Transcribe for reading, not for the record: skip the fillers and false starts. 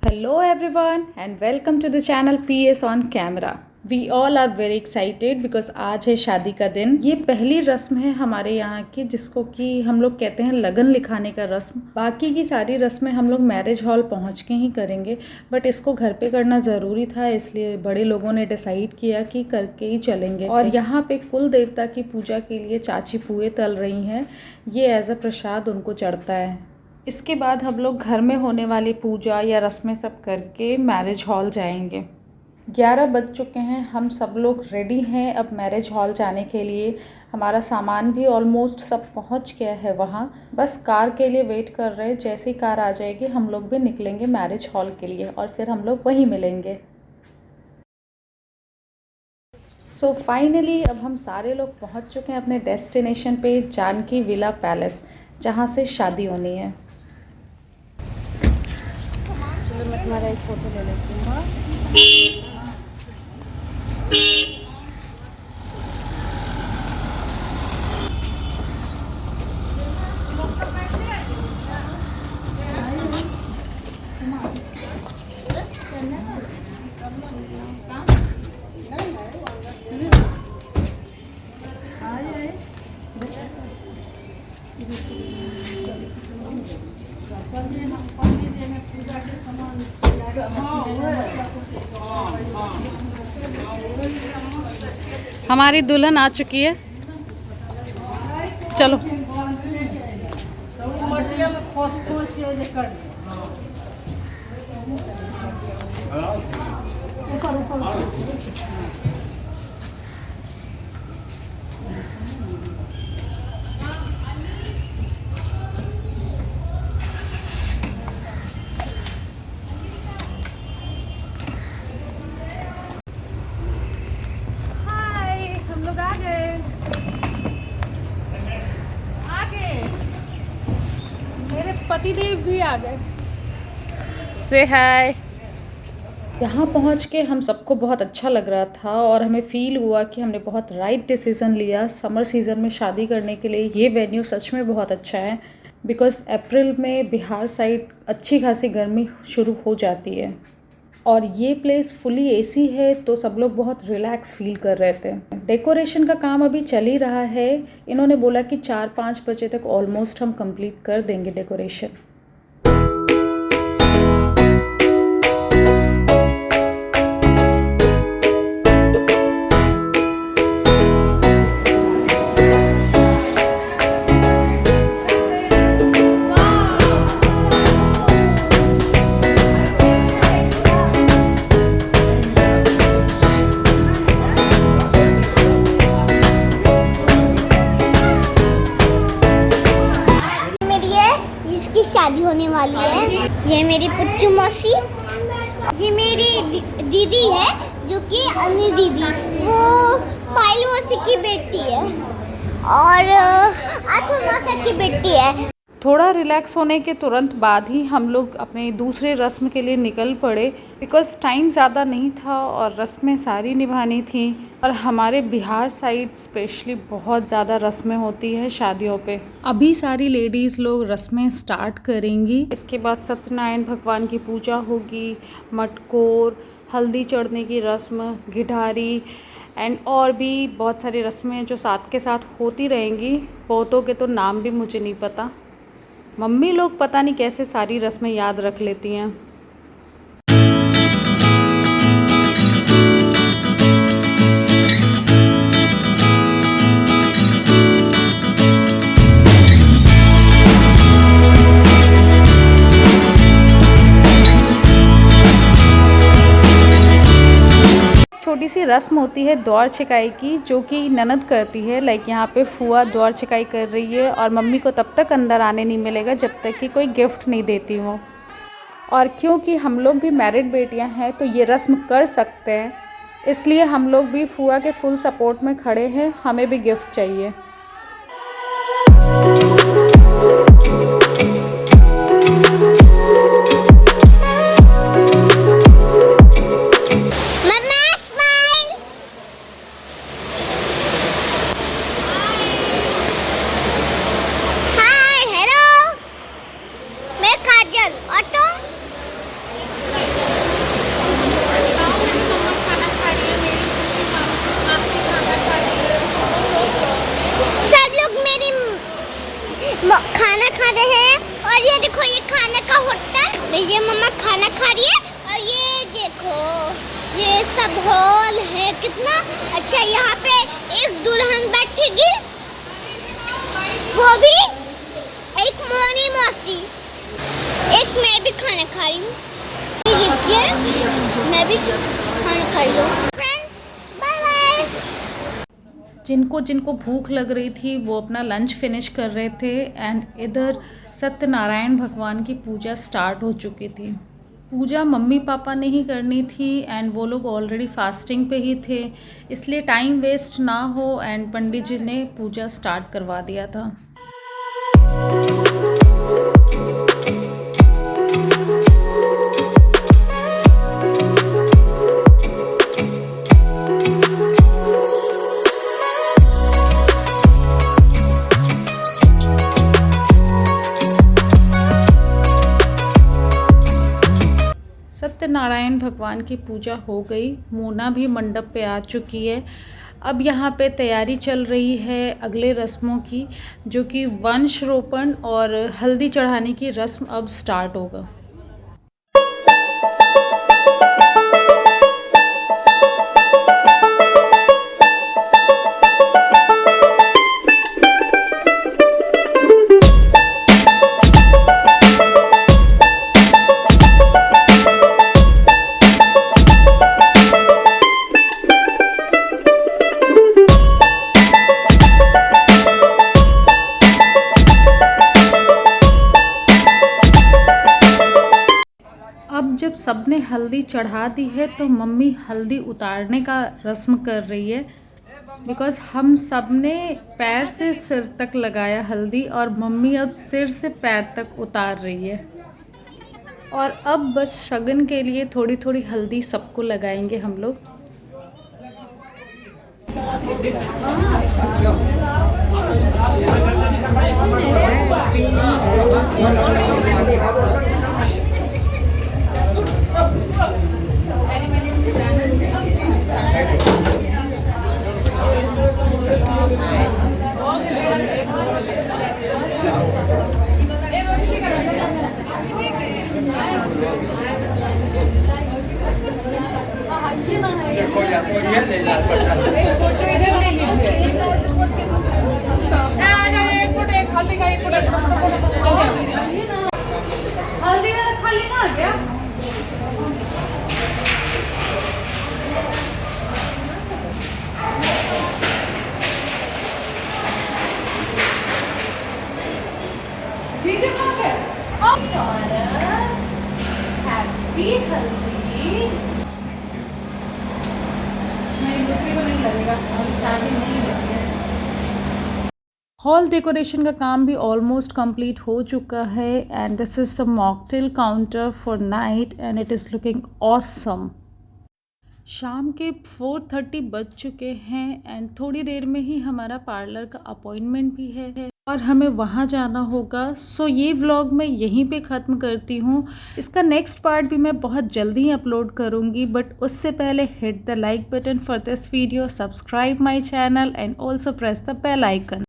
Hello everyone and welcome to the channel PS on camera. We all are very excited because आज है शादी का दिन। ये पहली रस्म है हमारे यहाँ की जिसको कि हम लोग कहते हैं लगन लिखाने का रस्म। बाकी की सारी रस्में हम लोग मैरिज हॉल पहुँच के ही करेंगे, बट इसको घर पे करना ज़रूरी था, इसलिए बड़े लोगों ने डिसाइड किया कि करके ही चलेंगे। और यहाँ पे कुल देवता की पूजा के लिए चाची पुए तल रही हैं, ये एज अ प्रसाद उनको चढ़ता है। इसके बाद हम लोग घर में होने वाली पूजा या रस्में सब करके मैरिज हॉल जाएंगे। 11 बज चुके हैं, हम सब लोग रेडी हैं अब मैरिज हॉल जाने के लिए। हमारा सामान भी ऑलमोस्ट सब पहुंच गया है वहां, बस कार के लिए वेट कर रहे हैं। जैसे ही कार आ जाएगी हम लोग भी निकलेंगे मैरिज हॉल के लिए और फिर हम लोग वहीं मिलेंगे। सो फाइनली अब हम सारे लोग पहुंच चुके हैं अपने डेस्टिनेशन पे, जानकी विला पैलेस, जहां से शादी होनी है। चलो मैं तुम्हारा एक फ़ोटो ले लेती हूँ। हमारी दुल्हन आ चुकी है, चलो। पतिदेव भी आ गए। से हाय। यहाँ पहुँच के हम सबको बहुत अच्छा लग रहा था और हमें फील हुआ कि हमने बहुत राइट डिसीज़न लिया समर सीज़न में शादी करने के लिए। ये वेन्यू सच में बहुत अच्छा है बिकॉज़ अप्रैल में बिहार साइड अच्छी खासी गर्मी शुरू हो जाती है और ये प्लेस फुली एसी है, तो सब लोग बहुत रिलैक्स फील कर रहे थे। डेकोरेशन का काम अभी चल ही रहा है। इन्होंने बोला कि 4-5 बजे तक ऑलमोस्ट हम कंप्लीट कर देंगे डेकोरेशन। शादी होने वाली है। ये मेरी पुच्चू मौसी, ये मेरी दीदी है जो कि अन्नी दीदी, वो पायलू मौसी की बेटी है और आतू मौसी की बेटी है। थोड़ा रिलैक्स होने के तुरंत बाद ही हम लोग अपने दूसरे रस्म के लिए निकल पड़े बिकॉज़ टाइम ज़्यादा नहीं था और रस्में सारी निभानी थी। और हमारे बिहार साइड स्पेशली बहुत ज़्यादा रस्में होती है शादियों पे। अभी सारी लेडीज़ लोग रस्में स्टार्ट करेंगी। इसके बाद सत्यनारायण भगवान की पूजा होगी, मटकोर, हल्दी चढ़ने की रस्म, घिढारी एंड और भी बहुत सारी रस्में जो साथ के साथ होती रहेंगी। बहुतों के तो नाम भी मुझे नहीं पता। मम्मी लोग पता नहीं कैसे सारी रस्में याद रख लेती हैं। छोटी सी रस्म होती है द्वार छिकाई की, जो कि ननद करती है। लाइक यहाँ पे फुआ द्वार छिकाई कर रही है और मम्मी को तब तक अंदर आने नहीं मिलेगा जब तक कि कोई गिफ्ट नहीं देती हो। और क्योंकि हम लोग भी मैरिड बेटियां हैं तो ये रस्म कर सकते हैं, इसलिए हम लोग भी फुआ के फुल सपोर्ट में खड़े हैं। हमें भी गिफ्ट चाहिए। ये मम्मा खाना खा रही है और ये देखो ये सब हॉल है कितना अच्छा। यहाँ पे एक दुल्हन बैठेगी, वो भी एक मोनी मौसी, एक मैं भी खाना खा रही हूँ, मैं भी खाना खा रही हूँ। Friends bye bye. जिनको जिनको भूख लग रही थी वो अपना लंच फिनिश कर रहे थे एंड इधर सत्यनारायण भगवान की पूजा स्टार्ट हो चुकी थी। पूजा मम्मी पापा ने ही करनी थी एंड वो लोग ऑलरेडी फास्टिंग पे ही थे, इसलिए टाइम वेस्ट ना हो एंड पंडित जी ने पूजा स्टार्ट करवा दिया था। सत्यनारायण भगवान की पूजा हो गई, मोना भी मंडप पे आ चुकी है। अब यहाँ पे तैयारी चल रही है अगले रस्मों की, जो कि वंश रोपण और हल्दी चढ़ाने की रस्म अब स्टार्ट होगा। अब जब सबने हल्दी चढ़ा दी है तो मम्मी हल्दी उतारने का रस्म कर रही है, बिकॉज़ हम सब ने पैर से सिर तक लगाया हल्दी और मम्मी अब सिर से पैर तक उतार रही है। और अब बस शगन के लिए थोड़ी थोड़ी हल्दी सबको लगाएंगे हम लोग। हैप्पी हल्दी नहीं, दूसरी को नहीं लगेगा, शादी नहीं है। हॉल डेकोरेशन का काम भी ऑलमोस्ट कंप्लीट हो चुका है and this is the mocktail counter for night and it is looking awesome. शाम के 4:30 बज चुके हैं एंड थोड़ी देर में ही हमारा पार्लर का अपॉइंटमेंट भी है और हमें वहाँ जाना होगा। सो ये व्लॉग मैं यहीं पे ख़त्म करती हूँ। इसका नेक्स्ट पार्ट भी मैं बहुत जल्दी ही अपलोड करूँगी, बट उससे पहले hit the like button for this video, subscribe my channel and also press the bell icon.